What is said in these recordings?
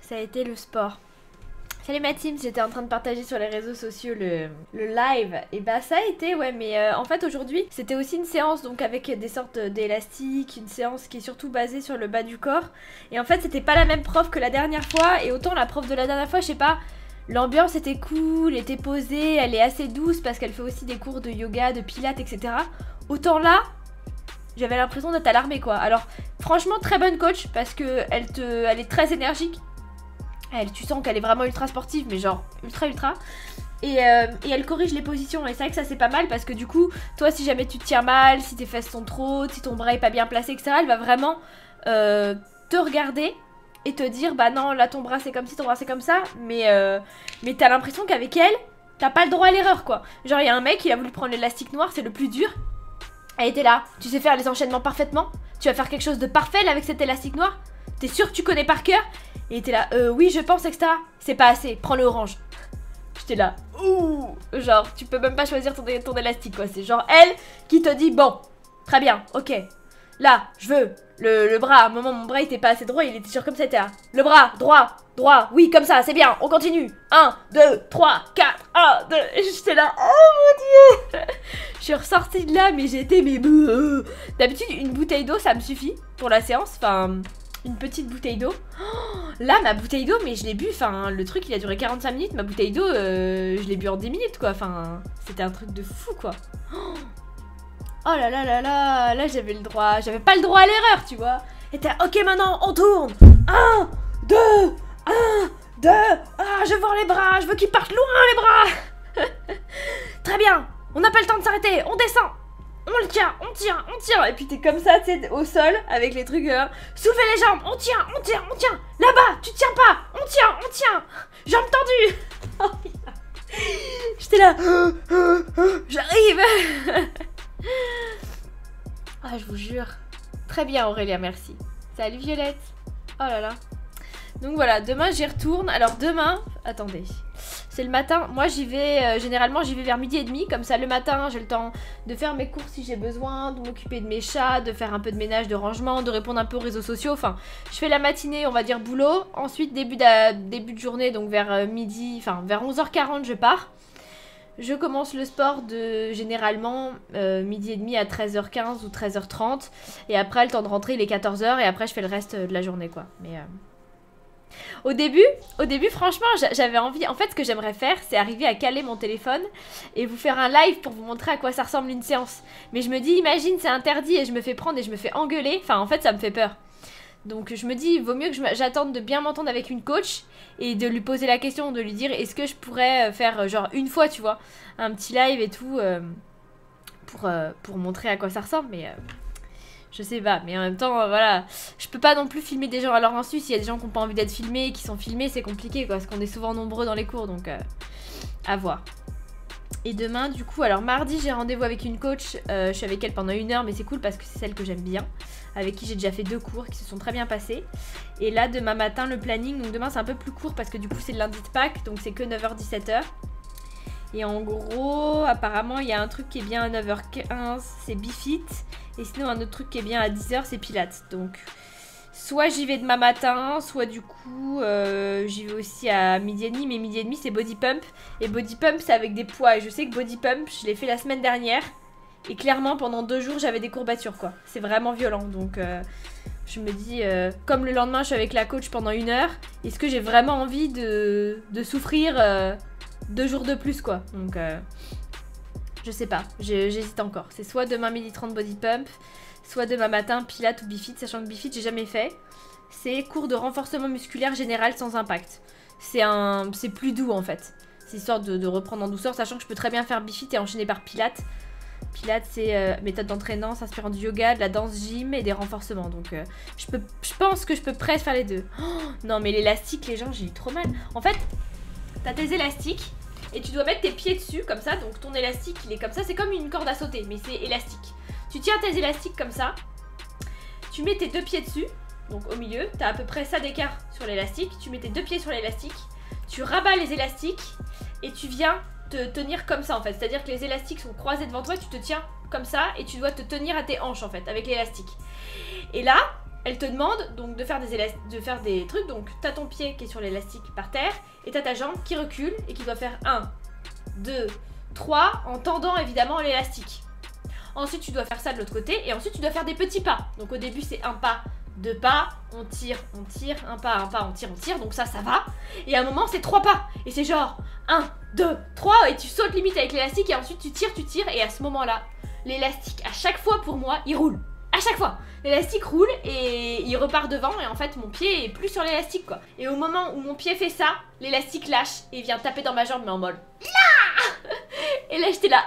ça a été le sport. Salut ma team, j'étais en train de partager sur les réseaux sociaux le live. Et bah ça a été, ouais, mais en fait aujourd'hui c'était aussi une séance donc avec des sortes d'élastiques, une séance qui est surtout basée sur le bas du corps. Et en fait c'était pas la même prof que la dernière fois. Et autant la prof de la dernière fois, je sais pas, l'ambiance était cool, était posée, elle est assez douce parce qu'elle fait aussi des cours de yoga, de pilates, etc. Autant là, j'avais l'impression d'être à l'armée quoi. Alors franchement très bonne coach parce que elle est très énergique. Tu sens qu'elle est vraiment ultra sportive, mais genre ultra. Et elle corrige les positions. Et c'est vrai que ça c'est pas mal parce que du coup, toi si jamais tu te tiens mal, si tes fesses sont trop hautes, si ton bras est pas bien placé, etc., elle va vraiment te regarder et te dire bah non là ton bras c'est comme ci, ton bras c'est comme ça. Mais t'as l'impression qu'avec elle, t'as pas le droit à l'erreur quoi. Genre il y a un mec, il a voulu prendre l'élastique noir, c'est le plus dur. Elle était là, tu sais faire les enchaînements parfaitement. Tu vas faire quelque chose de parfait là, avec cet élastique noir. T'es sûr que tu connais par cœur? Et il était là, oui je pense etc. C'est pas assez, prends le orange. J'étais là, ouh. Genre tu peux même pas choisir ton élastique quoi. C'est genre elle qui te dit bon, très bien, ok. Là, je veux le bras. À un moment mon bras il était pas assez droit, il était sûr comme ça, était là. Le bras, droit, oui comme ça, c'est bien, on continue. 1, 2, 3, 4, 1, 2. Et j'étais là, oh mon dieu. Je suis ressortie de là mais j'étais mais... D'habitude une bouteille d'eau ça me suffit pour la séance, enfin... Une petite bouteille d'eau. Oh, là, ma bouteille d'eau, mais je l'ai bu. Enfin, le truc, il a duré 45 minutes. Ma bouteille d'eau, je l'ai bu en 10 minutes, quoi. Enfin, c'était un truc de fou, quoi. Oh là là là là. Là, j'avais le droit. J'avais pas le droit à l'erreur, tu vois. Et t'es ok, maintenant, on tourne. 1, 2, 1, 2. Ah, je veux voir les bras. Je veux qu'ils partent loin, les bras. Très bien. On n'a pas le temps de s'arrêter. On descend. On le tient, on tire. Et puis t'es comme ça, tu sais, au sol, avec les trucs. Soulevez les jambes, on tient. Là-bas, tu tiens pas. On tient. Jambes tendues. J'étais là. J'arrive. Ah, je vous jure. Très bien, Aurélia, merci. Salut, Violette. Oh là là. Donc voilà, demain j'y retourne. Alors demain, attendez. C'est le matin, moi j'y vais, généralement j'y vais vers 12h30, comme ça le matin j'ai le temps de faire mes courses si j'ai besoin, de m'occuper de mes chats, de faire un peu de ménage, de rangement, de répondre un peu aux réseaux sociaux, enfin je fais la matinée on va dire boulot, ensuite début de journée donc vers midi, enfin vers 11h40 je pars. Je commence le sport de généralement 12h30 à 13h15 ou 13h30 et après le temps de rentrer il est 14h et après je fais le reste de la journée quoi, mais... Au début, franchement, j'avais envie... En fait, ce que j'aimerais faire, c'est arriver à caler mon téléphone et vous faire un live pour vous montrer à quoi ça ressemble une séance. Mais je me dis, imagine, c'est interdit et je me fais prendre et je me fais engueuler. Enfin, en fait, ça me fait peur. Donc, je me dis, il vaut mieux que j'attende de bien m'entendre avec une coach et de lui poser la question, de lui dire, est-ce que je pourrais faire, genre, une fois, tu vois, un petit live et tout, pour montrer à quoi ça ressemble, mais... Je sais pas, mais en même temps, voilà, je peux pas non plus filmer des gens à leur insu. S'il y a des gens qui n'ont pas envie d'être filmés, qui sont filmés, c'est compliqué quoi, parce qu'on est souvent nombreux dans les cours, donc à voir. Et demain, du coup, alors mardi, j'ai rendez-vous avec une coach, je suis avec elle pendant 1 heure, mais c'est cool parce que c'est celle que j'aime bien, avec qui j'ai déjà fait 2 cours qui se sont très bien passés. Et là, demain matin, le planning, donc demain c'est un peu plus court parce que du coup c'est le lundi de Pâques, donc c'est que 9h-17h. Et en gros, apparemment, il y a un truc qui est bien à 9h15, c'est Bifit. Et sinon, un autre truc qui est bien à 10h, c'est Pilates. Donc, soit j'y vais demain matin, soit du coup, j'y vais aussi à 12h30. Mais 12h30, c'est Body Pump. Et Body Pump, c'est avec des poids. Et je sais que Body Pump, je l'ai fait la semaine dernière. Et clairement, pendant 2 jours, j'avais des courbatures, quoi. C'est vraiment violent. Donc, je me dis, comme le lendemain, je suis avec la coach pendant 1 heure, est-ce que j'ai vraiment envie de souffrir 2 jours de plus quoi, donc je sais pas, j'hésite encore. C'est soit demain 12h30 body pump, soit demain matin pilates ou bifit, sachant que bifit j'ai jamais fait. C'est cours de renforcement musculaire général sans impact. C'est plus doux en fait. C'est histoire de reprendre en douceur, sachant que je peux très bien faire bifit et enchaîner par pilates. Pilates c'est méthode d'entraînement, s'inspirant du yoga, de la danse gym et des renforcements. Donc je pense que je peux presque faire les deux. Oh, non mais l'élastique les gens j'ai eu trop mal. En fait t'as tes élastiques et tu dois mettre tes pieds dessus comme ça, donc ton élastique il est comme ça, c'est comme une corde à sauter mais c'est élastique. Tu tiens tes élastiques comme ça, tu mets tes 2 pieds dessus, donc au milieu, t'as à peu près ça d'écart sur l'élastique, tu mets tes 2 pieds sur l'élastique, tu rabats les élastiques et tu viens te tenir comme ça en fait, c'est-à-dire que les élastiques sont croisés devant toi, tu te tiens comme ça et tu dois te tenir à tes hanches en fait avec l'élastique. Et là, elle te demande donc de faire des trucs. Donc t'as ton pied qui est sur l'élastique par terre et t'as ta jambe qui recule et qui doit faire 1, 2, 3 en tendant évidemment l'élastique. Ensuite tu dois faire ça de l'autre côté et ensuite tu dois faire des petits pas. Donc au début c'est un pas, 2 pas, on tire, un pas, on tire, donc ça va. Et à un moment c'est 3 pas et c'est genre 1, 2, 3 et tu sautes limite avec l'élastique et ensuite tu tires et à ce moment là l'élastique à chaque fois pour moi il roule. À chaque fois, l'élastique roule et il repart devant et en fait mon pied est plus sur l'élastique quoi. Et au moment où mon pied fait ça, l'élastique lâche et vient taper dans ma jambe mais en mode là. Et là j'étais là.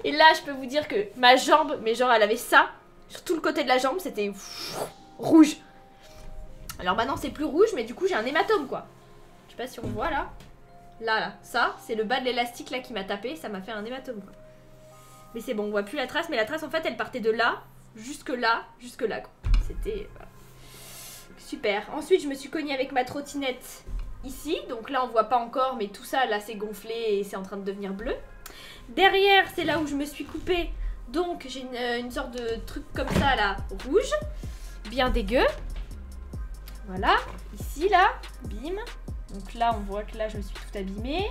Et là je peux vous dire que ma jambe, mais genre elle avait ça sur tout le côté de la jambe, c'était rouge. Alors maintenant c'est plus rouge mais du coup j'ai un hématome quoi. Je sais pas si on voit là. Là, ça, c'est le bas de l'élastique là qui m'a tapé, ça m'a fait un hématome quoi. Mais c'est bon, on voit plus la trace, mais la trace en fait elle partait de là, jusque là quoi. C'était voilà. Super. Ensuite je me suis cognée avec ma trottinette ici, donc là on voit pas encore, mais tout ça là c'est gonflé et c'est en train de devenir bleu. Derrière c'est là où je me suis coupée, donc j'ai une sorte de truc comme ça là, rouge, bien dégueu. Voilà, ici là, bim. Donc là on voit que là je me suis tout abîmée.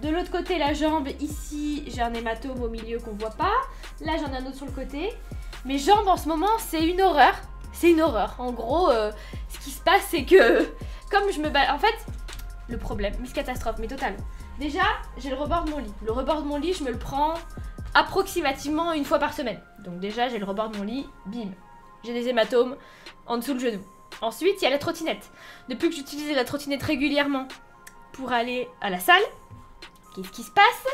De l'autre côté la jambe, ici j'ai un hématome au milieu qu'on voit pas. Là j'en ai un autre sur le côté. Mes jambes en ce moment c'est une horreur. C'est une horreur. En gros ce qui se passe c'est que comme je me bats... En fait le problème, Miss Catastrophe, mais total. Déjà j'ai le rebord de mon lit. Le rebord de mon lit je me le prends approximativement une fois par semaine. Donc déjà j'ai le rebord de mon lit, bim. J'ai des hématomes en dessous le genou. Ensuite, il y a la trottinette. Depuis que j'utilisais la trottinette régulièrement pour aller à la salle, qu'est-ce qui se passe?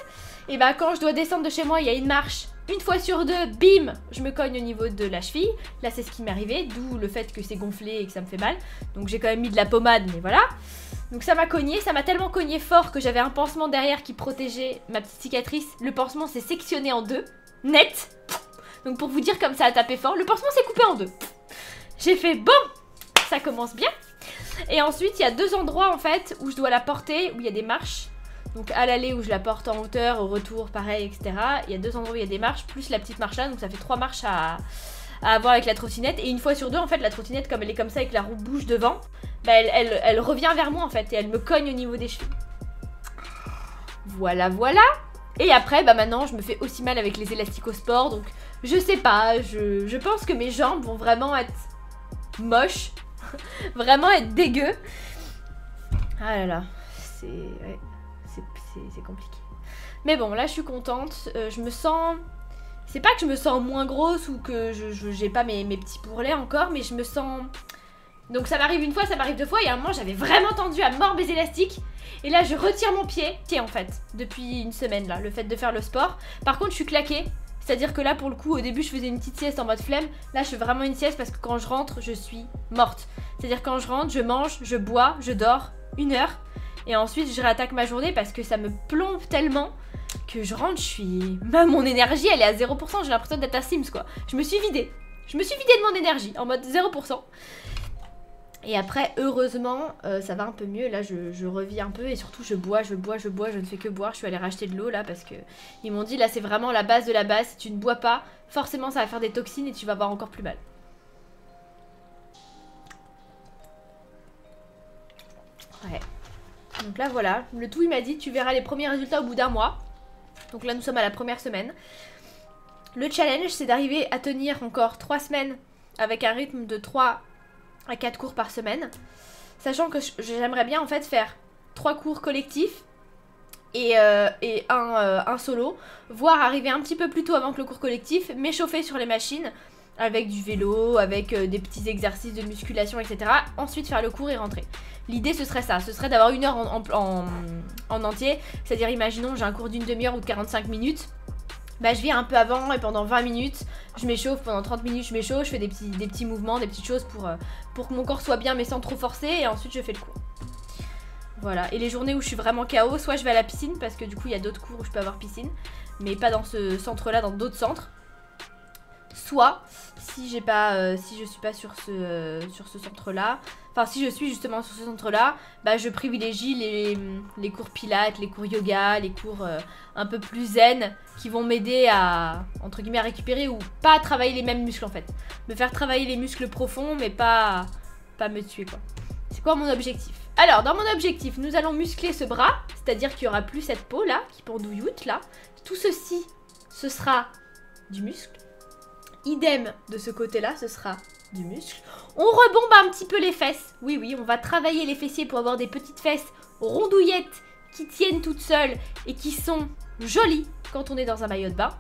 Et bah quand je dois descendre de chez moi, il y a une marche. Une fois sur deux, bim, je me cogne au niveau de la cheville. Là, c'est ce qui m'est arrivé, d'où le fait que c'est gonflé et que ça me fait mal. Donc j'ai quand même mis de la pommade, mais voilà. Donc ça m'a cogné, ça m'a tellement cogné fort que j'avais un pansement derrière qui protégeait ma petite cicatrice. Le pansement s'est sectionné en deux, net. Donc pour vous dire comme ça a tapé fort, le pansement s'est coupé en deux. J'ai fait bon, ça commence bien. Et ensuite il y a deux endroits en fait où je dois la porter, où il y a des marches. Donc à l'aller où je la porte en hauteur, au retour pareil, etc. Il y a deux endroits où il y a des marches, plus la petite marche là, donc ça fait 3 marches à avoir avec la trottinette. Et une fois sur deux en fait la trottinette, comme elle est comme ça et que la roue bouge devant, bah, elle revient vers moi en fait et elle me cogne au niveau des chevilles. Voilà voilà. Et après bah maintenant je me fais aussi mal avec les élasticosports, donc je sais pas, je pense que mes jambes vont vraiment être moches. Vraiment être dégueu. Ah là là, c'est ouais, c'est compliqué. Mais bon, là je suis contente. Je me sens... C'est pas que je me sens moins grosse ou que j'ai pas mes petits bourrelets encore, mais je me sens... Donc ça m'arrive une fois, ça m'arrive deux fois. Et à un moment j'avais vraiment tendu à mort mes élastiques. Et là je retire mon pied en fait, depuis une semaine là, le fait de faire le sport. Par contre je suis claquée. C'est-à-dire que là pour le coup au début je faisais une petite sieste en mode flemme. Là je fais vraiment une sieste parce que quand je rentre je suis morte. C'est-à-dire quand je rentre je mange, je bois, je dors 1 heure. Et ensuite je réattaque ma journée parce que ça me plombe tellement que je rentre, je suis... Mon énergie elle est à 0%, j'ai l'impression d'être à Sims quoi. Je me suis vidée. Je me suis vidée de mon énergie en mode 0%. Et après heureusement ça va un peu mieux. Là je revis un peu et surtout je bois, je ne fais que boire. Je suis allée racheter de l'eau là parce que ils m'ont dit là c'est vraiment la base de la base. Si tu ne bois pas, forcément ça va faire des toxines et tu vas avoir encore plus mal. Ouais. Donc là voilà, le tout il m'a dit tu verras les premiers résultats au bout d'1 mois. Donc là nous sommes à la première semaine. Le challenge c'est d'arriver à tenir encore 3 semaines avec un rythme de 3 à 4 cours par semaine. Sachant que j'aimerais bien en fait faire 3 cours collectifs et un solo. Voire arriver un petit peu plus tôt avant que le cours collectif, m'échauffer sur les machines avec du vélo, avec des petits exercices de musculation etc. Ensuite faire le cours et rentrer. L'idée ce serait ça, ce serait d'avoir 1 heure en entier. C'est-à-dire imaginons j'ai un cours d'une demi-heure ou de 45 minutes. Bah je viens un peu avant et pendant 20 minutes je m'échauffe, pendant 30 minutes je m'échauffe, je fais des petits mouvements, des petites choses pour que mon corps soit bien mais sans trop forcer et ensuite je fais le cours. Voilà, et les journées où je suis vraiment KO, soit je vais à la piscine parce que du coup il y a d'autres cours où je peux avoir piscine, mais pas dans ce centre là, dans d'autres centres. Soit, si j'ai pas, si je suis pas sur ce centre-là, enfin si je suis justement sur ce centre-là, bah je privilégie les cours pilates, les cours yoga, les cours un peu plus zen qui vont m'aider à, entre guillemets, à récupérer ou pas à travailler les mêmes muscles en fait. Me faire travailler les muscles profonds mais pas me tuer quoi. C'est quoi mon objectif? Alors dans mon objectif, nous allons muscler ce bras, c'est-à-dire qu'il n'y aura plus cette peau là, qui pendouilloute là. Tout ceci, ce sera du muscle. Idem de ce côté-là, ce sera du muscle. On rebombe un petit peu les fesses. Oui, oui, on va travailler les fessiers pour avoir des petites fesses rondouillettes qui tiennent toutes seules et qui sont jolies quand on est dans un maillot de bain.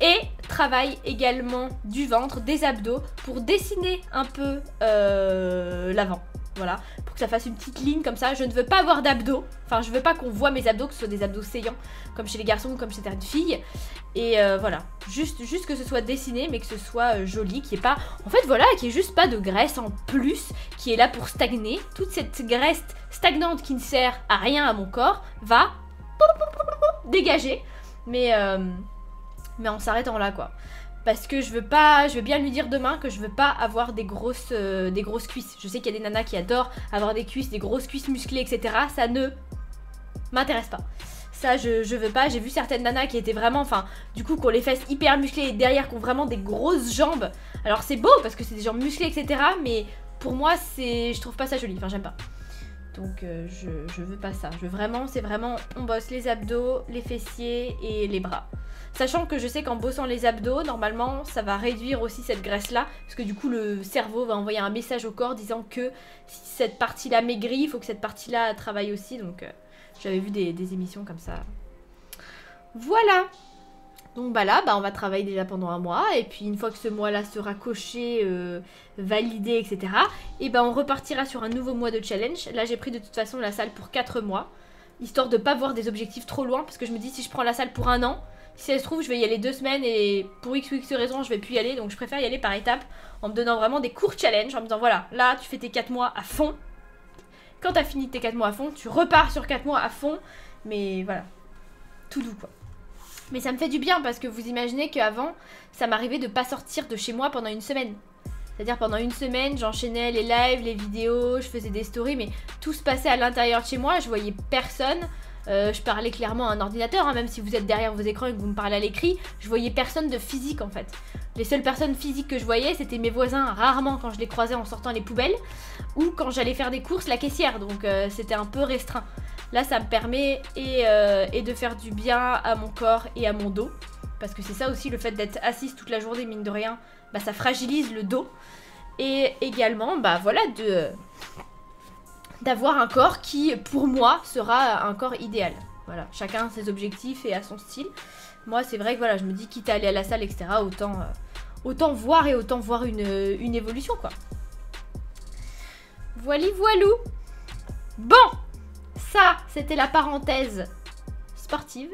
Et travaille également du ventre, des abdos pour dessiner un peu l'avant. Voilà, pour que ça fasse une petite ligne comme ça. Je ne veux pas avoir d'abdos. Enfin, je veux pas qu'on voit mes abdos, que ce soit des abdos saillants, comme chez les garçons ou comme chez certaines filles. Et voilà, juste que ce soit dessiné, mais que ce soit joli, qu'il n'y ait pas... En fait, voilà, qu'il n'y ait juste pas de graisse en plus, qui est là pour stagner. Toute cette graisse stagnante qui ne sert à rien à mon corps va dégager. Mais en s'arrêtant là, quoi. Parce que je veux bien lui dire demain que je veux pas avoir des grosses cuisses. Je sais qu'il y a des nanas qui adorent avoir des cuisses, des grosses cuisses musclées, etc. Ça ne m'intéresse pas. Ça, je veux pas. J'ai vu certaines nanas qui étaient vraiment, enfin, du coup, qui ont les fesses hyper musclées et derrière, qui ont vraiment des grosses jambes. Alors, c'est beau parce que c'est des jambes musclées, etc. Mais pour moi, je trouve pas ça joli. Enfin, j'aime pas. Donc, je veux pas ça. Je veux vraiment, c'est vraiment, on bosse les abdos, les fessiers et les bras. Sachant que je sais qu'en bossant les abdos, normalement, ça va réduire aussi cette graisse-là. Parce que du coup, le cerveau va envoyer un message au corps disant que si cette partie-là maigrit, il faut que cette partie-là travaille aussi. Donc, j'avais vu des émissions comme ça. Voilà. Donc bah là, on va travailler déjà pendant un mois. Et puis une fois que ce mois-là sera coché, validé, etc. Et on repartira sur un nouveau mois de challenge. Là, j'ai pris de toute façon la salle pour 4 mois. Histoire de pas voir des objectifs trop loin. Parce que je me dis, si je prends la salle pour un an... Si ça se trouve, je vais y aller 2 semaines et pour X ou X raison, je vais plus y aller. Donc je préfère y aller par étapes en me donnant vraiment des courts challenges. En me disant voilà, là tu fais tes 4 mois à fond. Quand t'as fini tes 4 mois à fond, tu repars sur 4 mois à fond. Mais voilà, tout doux quoi. Mais ça me fait du bien parce que vous imaginez qu'avant, ça m'arrivait de pas sortir de chez moi pendant une semaine. C'est-à-dire pendant une semaine, j'enchaînais les lives, les vidéos, je faisais des stories. Mais tout se passait à l'intérieur de chez moi, je voyais personne. Je parlais clairement à un ordinateur, hein, même si vous êtes derrière vos écrans et que vous me parlez à l'écrit, je voyais personne de physique en fait. Les seules personnes physiques que je voyais, c'était mes voisins, rarement quand je les croisais en sortant les poubelles, ou quand j'allais faire des courses, la caissière, donc c'était un peu restreint. Là, ça me permet et de faire du bien à mon corps et à mon dos, parce que c'est ça aussi, le fait d'être assise toute la journée, mine de rien, ça fragilise le dos, et également, voilà, d'avoir un corps qui, pour moi, sera un corps idéal. Voilà, chacun a ses objectifs et a son style. Moi, c'est vrai que voilà, je me dis, quitte à aller à la salle, etc., autant voir une évolution, quoi. Voili voilou. Bon, ça, c'était la parenthèse sportive.